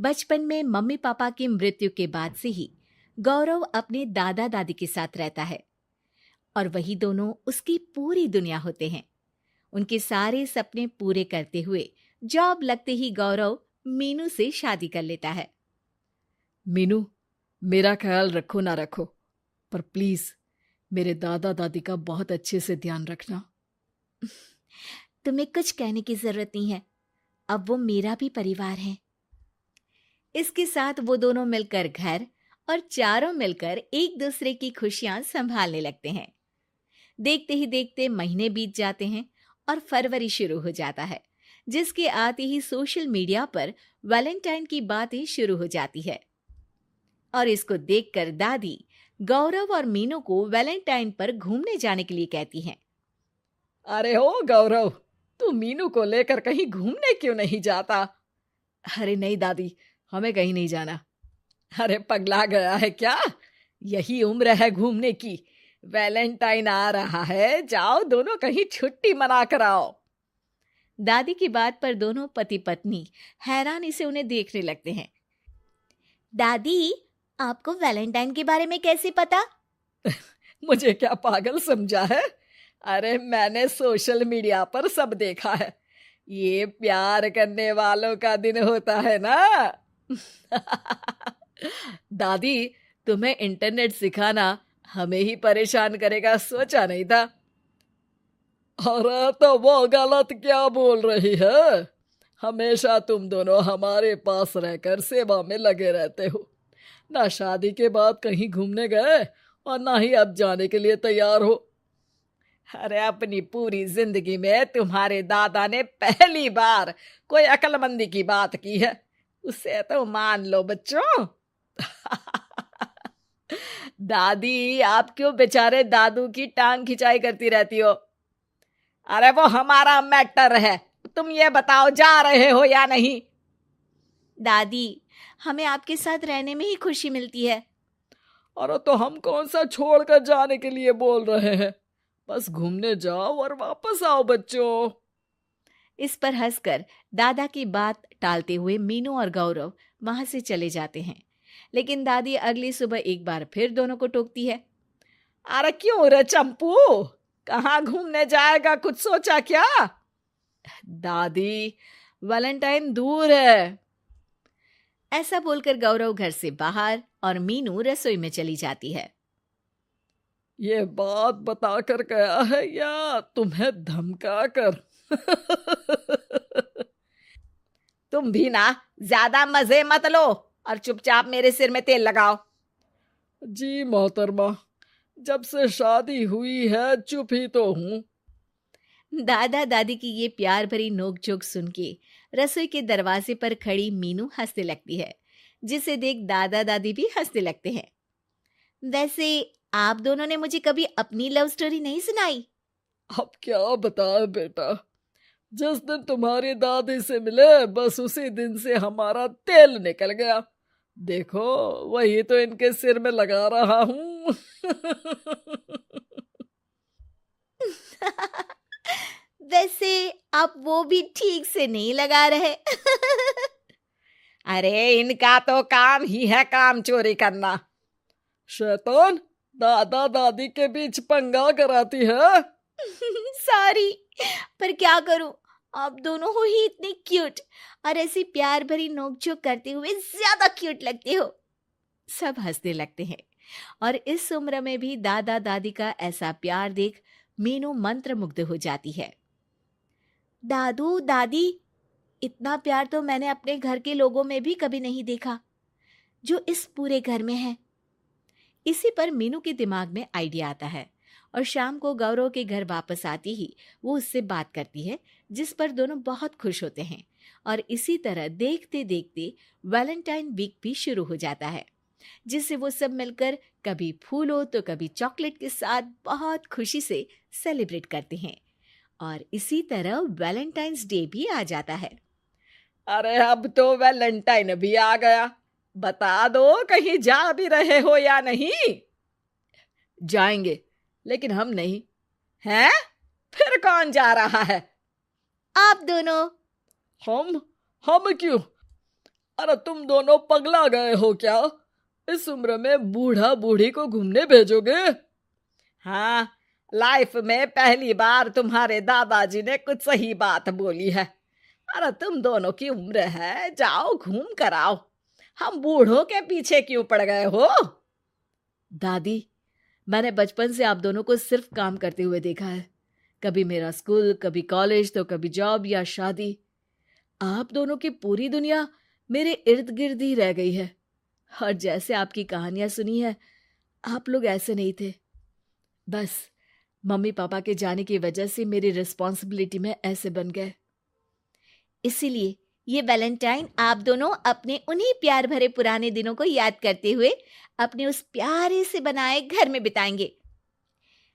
बचपन में mummy papa की मृत्यु के बाद से ही गौरव अपने दादा दादी के साथ रहता है और वही दोनों उसकी पूरी दुनिया होते हैं। उनके सारे सपने पूरे करते हुए जॉब लगते ही गौरव मीनू से शादी कर लेता है। मीनू, मेरा ख्याल रखो ना रखो, पर प्लीज मेरे दादा दादी का बहुत अच्छे से ध्यान रखना। तुम्हें कुछ कहने की जरूरत नहीं है, अब वो मेरा भी परिवार है। इसके साथ वो दोनों मिलकर घर और चारों मिलकर एक दूसरे की खुशियां संभालने लगते हैं। देखते ही देखते महीने बीत जाते हैं और फरवरी शुरू हो जाता है, जिसके आते ही सोशल मीडिया पर वैलेंटाइन की बातें शुरू हो जाती है। और इसको देखकर दादी गौरव और मीनू को वैलेंटाइन पर घूमने जाने के लिए कहती हैं। अरे हो गौरव, तू मीनू को लेकर कहीं घूमने क्यों नहीं जाता? अरे नहीं दादी, हमें कहीं नहीं जाना। अरे पगला गया है क्या? यही उम्र है घूमने की। वैलेंटाइन आ रहा है, जाओ दोनों कहीं छुट्टी मना कर आओ। दादी की बात पर दोनों पति पत्नी हैरानी से उन्हें देखने लगते हैं। दादी, आपको वैलेंटाइन के बारे में कैसे पता? मुझे क्या पागल समझा है? अरे मैंने सोशल मीडिया पर सब देखा है। ये प्यार करने वालों का दिन होता है ना। दादी, तुम्हें इंटरनेट सिखाना हमें ही परेशान करेगा, सोचा नहीं था। अरे तो वो गलत क्या बोल रही है? हमेशा तुम दोनों हमारे पास रहकर सेवा में लगे रहते हो। ना शादी के बाद कहीं घूमने गए और ना ही अब जाने के लिए तैयार हो। अरे अपनी पूरी जिंदगी में तुम्हारे दादा ने पहली बार कोई अक्लमंदी की बात की है, उसे तो मान लो बच्चों। दादी, आप क्यों बेचारे दादू की टांग खिंचाई करती रहती हो? अरे वो हमारा मैटर है, तुम ये बताओ जा रहे हो या नहीं? दादी, हमें आपके साथ रहने में ही खुशी मिलती है। अरे तो हम कौन सा छोड़कर जाने के लिए बोल रहे हैं? बस घूमने जाओ और वापस आओ बच्चों। इस पर हंसकर दादा की बात टालते हुए मीनू और गौरव वहां से चले जाते हैं। लेकिन दादी अगली सुबह एक बार फिर दोनों को टोकती है। अरे क्यों रे चंपू, कहाँ घूमने जाएगा, कुछ सोचा क्या? दादी, वैलेंटाइन दूर है। ऐसा बोलकर गौरव घर से बाहर और मीनू रसोई में चली जाती है। ये बात बताकर गया है या तुम्हें धमका कर? तुम भी ना ज्यादा मजे मत लो और चुपचाप मेरे सिर में तेल लगाओ। जी मोहतरमा, जब से शादी हुई है चुप ही तो हूँ। दादा दादी की ये प्यार भरी नोकझोंक सुन के रसोई के दरवाजे पर खड़ी मीनू हंसने लगती है, जिसे देख दादा दादी भी हंसने लगते हैं। वैसे आप दोनों ने मुझे कभी अपनी लव स्टोरी नहीं सुनाई। अब क्या बताए बेटा, जिस दिन तुम्हारी दादी से मिले बस उसी दिन से हमारा तेल निकल गया। देखो वही तो इनके सिर में लगा रहा हूँ। वैसे आप वो भी ठीक से नहीं लगा रहे। अरे इनका तो काम ही है काम चोरी करना। शैतान, दादा दादी के बीच पंगा कराती है। सॉरी, पर क्या करूं, आप दोनों हो ही इतने क्यूट और ऐसी प्यार भरी नोकझोंक करते हुए ज्यादा क्यूट लगते हो। सब हंसने लगते हैं और इस उम्र में भी दादा दादी का ऐसा प्यार देख मीनू मंत्रमुग्ध हो जाती है। दादू दादी, इतना प्यार तो मैंने अपने घर के लोगों में भी कभी नहीं देखा जो इस पूरे घर में है। इसी पर मीनू के दिमाग में आइडिया आता है और शाम को गौरव के घर वापस आती ही वो उससे बात करती है, जिस पर दोनों बहुत खुश होते हैं। और इसी तरह देखते देखते वैलेंटाइन वीक भी शुरू हो जाता है, जिसे वो सब मिलकर कभी फूलों तो कभी चॉकलेट के साथ बहुत खुशी से सेलिब्रेट करते हैं। और इसी तरह वैलेंटाइंस डे भी आ जाता है। अरे अब तो वैलेंटाइन भी आ गया, बता दो कहीं जा भी रहे हो या नहीं? जाएंगे, लेकिन हम नहीं। हैं? फिर कौन जा रहा है? आप दोनों। हम क्यों? अरे तुम दोनों पगला गए हो क्या? इस उम्र में बूढ़ा बूढ़ी को घूमने भेजोगे? हाँ, लाइफ में पहली बार तुम्हारे दादाजी ने कुछ सही बात बोली है। अरे तुम दोनों की उम्र है, जाओ घूम कर आओ। हम बूढ़ों के पीछे क्यों पड़ गए हो? दादी, मैंने बचपन से आप दोनों को सिर्फ काम करते हुए देखा है। कभी मेरा स्कूल, कभी कॉलेज, तो कभी जॉब या शादी। आप दोनों की पूरी दुनिया मेरे इर्द गिर्द ही रह गई है। और जैसे आपकी कहानियां सुनी है, आप लोग ऐसे नहीं थे। बस मम्मी पापा के जाने की वजह से मेरी रिस्पॉन्सिबिलिटी में ऐसे बन गए। इसीलिए ये वैलेंटाइन आप दोनों अपने उन्हीं प्यार भरे पुराने दिनों को याद करते हुए अपने उस प्यारे से बनाए घर में बिताएंगे,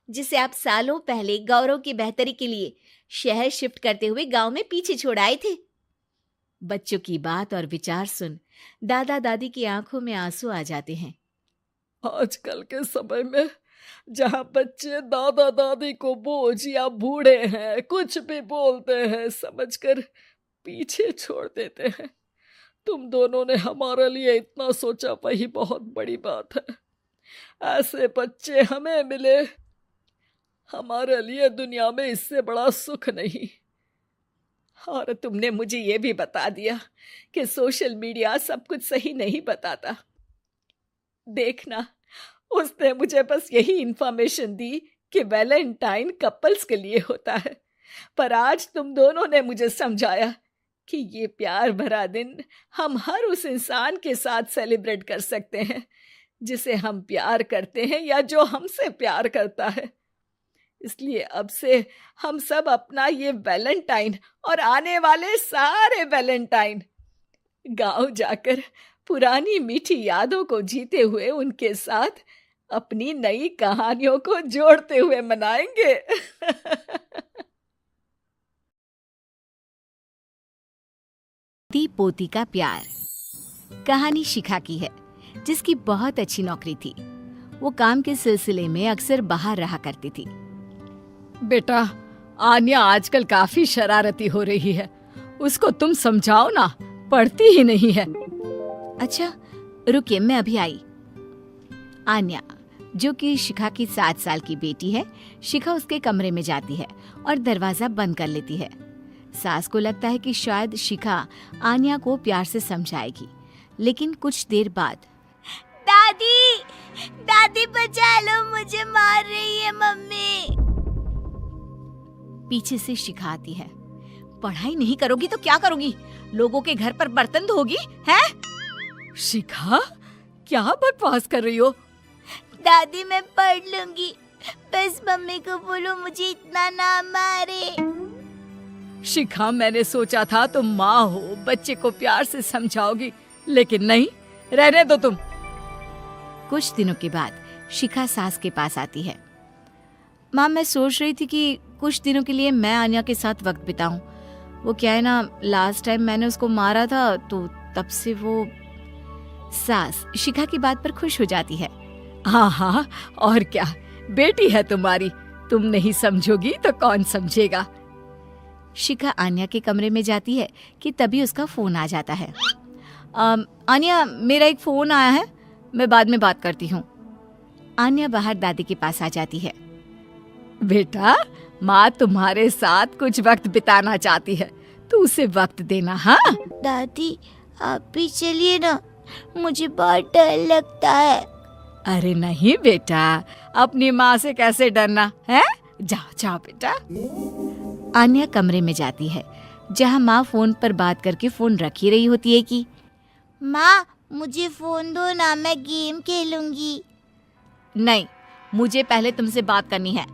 जिसे आप सालों पहले गौरव की बेहतरी के लिए शहर शिफ्ट करते हुए गांव में पीछे छोड़ आए थे। बच्चों की बात और विचार सुन दादा दादी की आंखों में आंसू आ जाते हैं। आजकल के समय में जहाँ बच्चे दादा दादी को बोझ या बूढ़े हैं कुछ भी बोलते हैं समझकर पीछे छोड़ देते हैं। तुम दोनों ने हमारे लिए इतना सोचा, वही बहुत बड़ी बात है। ऐसे बच्चे हमें मिले, हमारे लिए दुनिया में इससे बड़ा सुख नहीं। और तुमने मुझे ये भी बता दिया कि सोशल मीडिया सब कुछ सही नहीं बताता। देखना, उसने मुझे बस यही इंफॉर्मेशन दी कि वैलेंटाइन कपल्स के लिए होता है, पर आज तुम दोनों ने मुझे समझाया कि ये प्यार भरा दिन हम हर उस इंसान के साथ सेलिब्रेट कर सकते हैं जिसे हम प्यार करते हैं या जो हमसे प्यार करता है। इसलिए अब से हम सब अपना ये वैलेंटाइन और आने वाले सारे वैलेंटाइन गांव जाकर पुरानी मीठी यादों को जीते हुए उनके साथ अपनी नई कहानियों को जोड़ते हुए मनाएंगे। पोती पोती का प्यार कहानी शिखा की है, जिसकी बहुत अच्छी नौकरी थी। वो काम के सिलसिले में अक्सर बाहर रहा करती थी। बेटा, आन्या आजकल काफी शरारती हो रही है, उसको तुम समझाओ ना, पढ़ती ही नहीं है। अच्छा रुकिए, मैं अभी आई। आन्या, जो कि शिखा की 7 साल की बेटी है, शिखा उसके कमरे में जाती है और दरवाजा बंद कर लेती है। सास को लगता है कि शायद शिखा आन्या को प्यार से समझाएगी, लेकिन कुछ देर बाद, दादी दादी बचा लो, मुझे मार रही है मम्मी। पीछे से शिखा आती है। पढ़ाई नहीं करोगी तो क्या करोगी? लोगों के घर पर बर्तन धोगी है? शिखा, क्या बकवास कर रही हो? दादी मैं पढ़ लूंगी, बस मम्मी को बोलो मुझे इतना ना मारे। शिखा, मैंने सोचा था तुम माँ हो, बच्चे को प्यार से समझाओगी, लेकिन नहीं, रहने दो तुम। कुछ दिनों के बाद शिखा सास के पास आती है। माँ, मैं सोच रही थी कि कुछ दिनों के लिए मैं आन्या के साथ वक्त बिताऊं। वो क्या है ना, लास्ट टाइम मैंने उसको मारा था, तो तब से वो। सास शिखा की बात पर खुश हो जाती है। हाँ हाँ, और क्या, बेटी है तुम्हारी, तुम नहीं समझोगी तो कौन समझेगा। शिखा आन्या के कमरे में जाती है कि तभी उसका फोन आ जाता है। आन्या, मेरा एक फोन आया है, मैं बाद में बात करती हूँ। आन्या बाहर दादी के पास आ जाती है। बेटा, माँ तुम्हारे साथ कुछ वक्त बिताना चाहती है, तो उसे वक्त देना। हाँ दादी, आप भी चलिए ना, मुझे बहुत डर लगता है। अरे नहीं बेटा, अपनी माँ से कैसे डरना है, जाओ जाओ बेटा। आन्या कमरे में जाती है, जहाँ माँ फोन पर बात करके फोन रख ही रही होती है कि माँ मुझे फोन दो ना, मैं गेम खेलूंगी। नहीं, मुझे पहले तुमसे बात करनी है।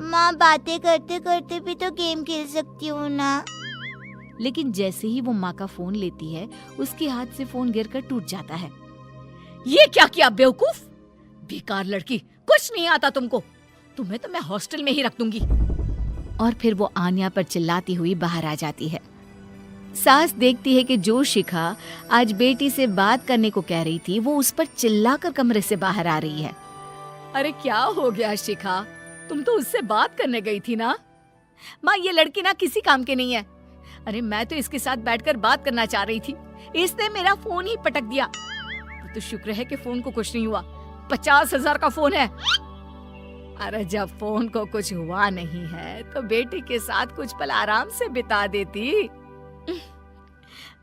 माँ, बातें करते करते भी तो गेम खेल सकती हूँ ना। लेकिन जैसे ही वो माँ का फोन लेती है, उसके हाथ से फोन गिरकर टूट जाता है। ये क्या किया बेवकूफ, बेकार लड़की, कुछ नहीं आता तुमको, तुम्हें तो मैं हॉस्टल में ही रख दूंगी। और फिर वो आन्या पर चिल्लाती हुई बाहर आ जाती है। सास देखती है कि जो शिखा आज बेटी से बात करने को कह रही थी, वो उस पर चिल्लाकर कमरे से बाहर आ रही है। अरे क्या हो गया शिखा, तुम तो उससे बात करने गई थी ना। माँ, ये लड़की ना किसी काम की नहीं है। अरे मैं तो इसके साथ बैठकर बात करना चाह रही थी, इसने मेरा फोन ही पटक दिया। तो शुक्र है कि फोन को कुछ नहीं हुआ, 50,000 का फोन है। अरे जब फोन को कुछ हुआ नहीं है तो बेटी के साथ कुछ पल आराम से बिता देती।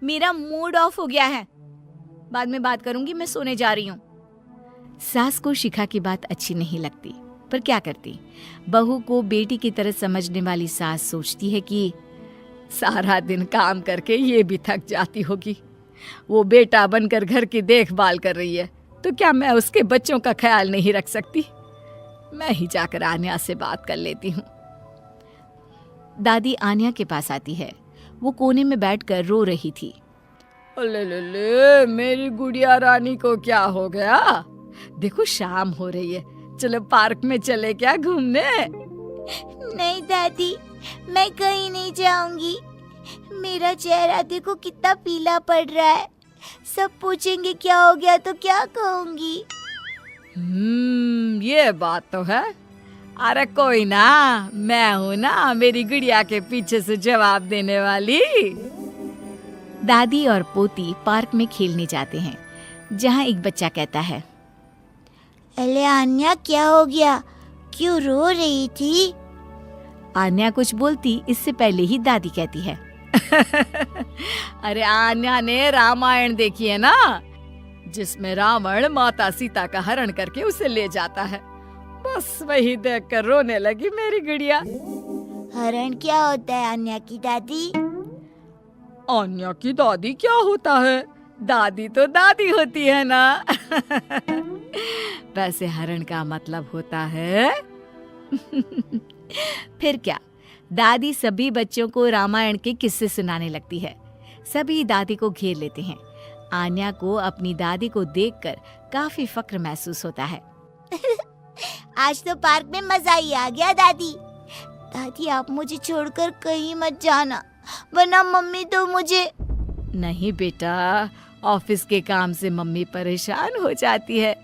मेरा मूड ऑफ हो गया है, बाद में बात करूंगी, मैं सोने जा रही हूँ। सास को शिखा की बात अच्छी नहीं लगती, पर क्या करती। बहू को बेटी की तरह समझने वाली सास सोचती है कि सारा दिन काम करके ये भी थक जाती होगी, वो बेटा बनकर घर की देखभाल कर रही है, तो क्या मैं उसके बच्चों का ख्याल नहीं रख सकती? मैं ही जाकर आन्या से बात कर लेती हूँ। दादी आन्या के पास आती है। वो कोने में बैठकर रो रही थी। ले ले ले, मेरी गुड़िया रानी को क्या हो गया? देखो शाम हो रही है, चलो पार्क में चले क्या घूमने? नहीं दादी, मैं कहीं नहीं जाऊंगी। मेरा चेहरा देखो कितना पीला पड़ रहा है, सब पूछेंगे क्या हो गया तो क्या कहूंगी। ये बात तो है। अरे कोई ना, मैं हूँ ना मेरी गुड़िया के पीछे से जवाब देने वाली। दादी और पोती पार्क में खेलने जाते हैं, जहाँ एक बच्चा कहता है, अरे आन्या क्या हो गया, क्यों रो रही थी? आन्या कुछ बोलती इससे पहले ही दादी कहती है, अरे आन्या ने रामायण देखी है ना, जिसमें रावण माता सीता का हरण करके उसे ले जाता है, बस वही देखकर रोने लगी मेरी गुड़िया। हरण क्या होता है आन्या की दादी? आन्या की दादी क्या होता है? दादी तो दादी होती है ना। वैसे हरण का मतलब होता है फिर क्या, दादी सभी बच्चों को रामायण के किस्से सुनाने लगती है। सभी दादी को घेर लेते हैं। आन्या को अपनी दादी को देखकर काफी फक्र महसूस होता है। आज तो पार्क में मजा ही आ गया दादी। दादी आप मुझे छोड़कर कहीं मत जाना, वरना मम्मी तो मुझे। नहीं बेटा, ऑफिस के काम से मम्मी परेशान हो जाती है,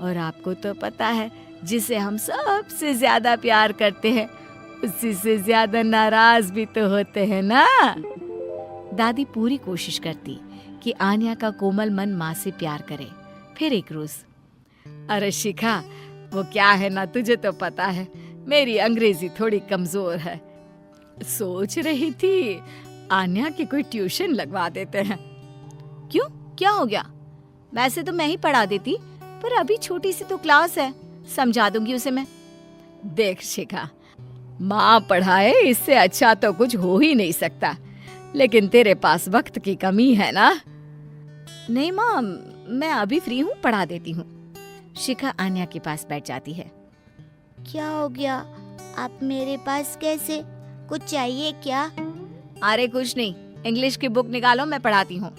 और आपको तो पता है जिसे हम सबसे ज्यादा प्यार करते हैं उसी से ज्यादा नाराज भी तो होते हैं ना। दादी पूरी कोशिश करती कि आन्या का कोमल मन माँ से प्यार करे। फिर एक रोज, अरे शिखा, वो क्या है ना, तुझे तो पता है मेरी अंग्रेजी थोड़ी कमजोर है, सोच रही थी आन्या की कोई ट्यूशन लगवा देते हैं। क्यों, क्या हो गया? वैसे तो मैं ही पढ़ा देती, पर अभी छोटी सी तो क्लास है, समझा दूंगी उसे मैं। देख शिखा, माँ पढ़ाए इससे अच्छा तो कुछ हो ही नहीं सकता, लेकिन तेरे पास वक्त की कमी है ना। नहीं माँ, मैं अभी फ्री हूँ, पढ़ा देती हूँ। शिखा आन्या के पास बैठ जाती है। क्या हो गया, आप मेरे पास कैसे? कुछ चाहिए क्या? अरे कुछ नहीं, इंग्लिश की बुक निकालो, मैं पढ़ाती हूँ।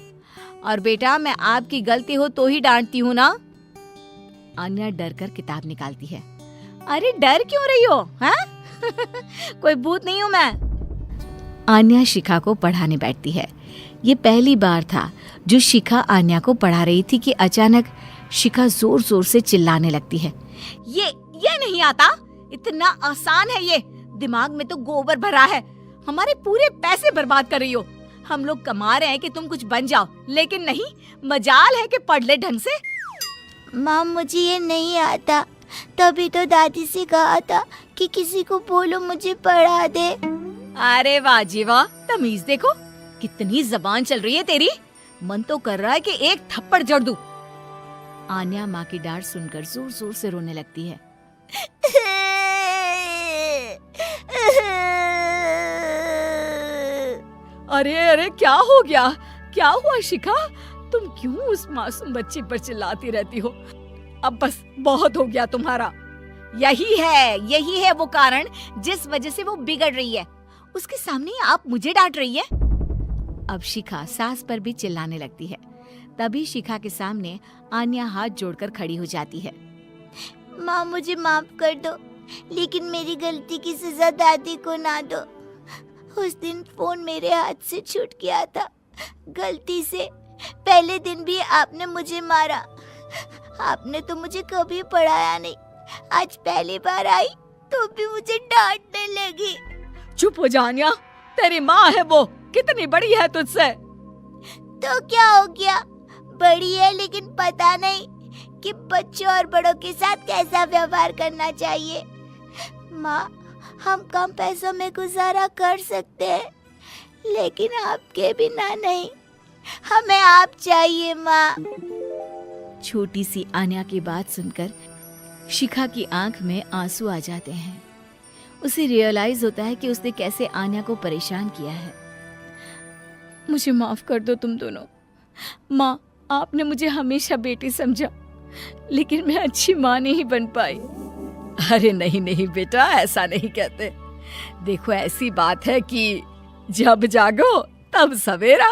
और बेटा, मैं आपकी गलती हो तो ही डांटती हूँ ना। आन्या डर कर किताब निकालती है। अरे डर क्यों रही हो, हाँ? कोई भूत नहीं हूँ मैं। आन्या शिखा को पढ़ाने बैठती है। ये पहली बार था जो शिखा आन्या को पढ़ा रही थी कि अचानक शिखा जोर जोर से चिल्लाने लगती है। ये नहीं आता, इतना आसान है ये, दिमाग में तो गोबर भरा है, हमारे पूरे पैसे बर्बाद कर रही हो। हम लोग कमा रहे हैं कि तुम कुछ बन जाओ, लेकिन नहीं, मजाल है कि पढ़ ले ढंग से। माँ मुझे ये नहीं आता, तभी तो दादी से कहा था कि किसी को बोलो मुझे पढ़ा दे। अरे वाह जी वाह, तमीज देखो, कितनी जबान चल रही है तेरी। मन तो कर रहा है कि एक थप्पड़ जड़ दूं। आन्या माँ की डांट सुनकर जोर जोर से रोने लगती है। अरे अरे, क्या हो गया, क्या हुआ शिखा? तुम क्यों उस मासूम बच्ची पर चिल्लाती रहती हो? अब बस बहुत हो गया तुम्हारा। यही है वो कारण जिस वजह से वो बिगड़ रही है। उसके सामने आप मुझे डांट रही है। अब शिखा सास पर भी चिल्लाने लगती है। तभी शिखा के सामने आन्या हाथ जोड़कर खड़ी हो जाती है। माँ मुझे माफ कर दो, लेकिन मेरी गलती की सजा दादी को ना दो। उस दिन फोन मेरे हाथ से छूट गया था, गलती से। पहले दिन भी आपने मुझे मारा। आपने तो मुझे कभी पढ़ाया नहीं, आज पहली बार आई तो भी मुझे डांटने लगी। चुप हो जा आन्या, तेरी माँ है वो, कितनी बड़ी है तुझसे। तो क्या हो गया, बड़ी है लेकिन पता नहीं कि बच्चों और बड़ों के साथ कैसा व्यवहार करना चाहिए। माँ, हम कम पैसों में गुजारा कर सकते हैं, लेकिन आपके बिना नहीं, हमें आप चाहिए माँ। छोटी सी आन्या की बात सुनकर शिखा की आंख में आंसू आ जाते हैं। उसे रियलाइज होता है कि उसने कैसे आन्या को परेशान किया है। मुझे माफ कर दो तुम दोनों। माँ, आपने मुझे हमेशा बेटी समझा, लेकिन मैं अच्छी माँ नहीं बन पाई। अरे नहीं नहीं बेटा, ऐसा नहीं कहते। देखो ऐसी बात है कि जब जागो तब सवेरा।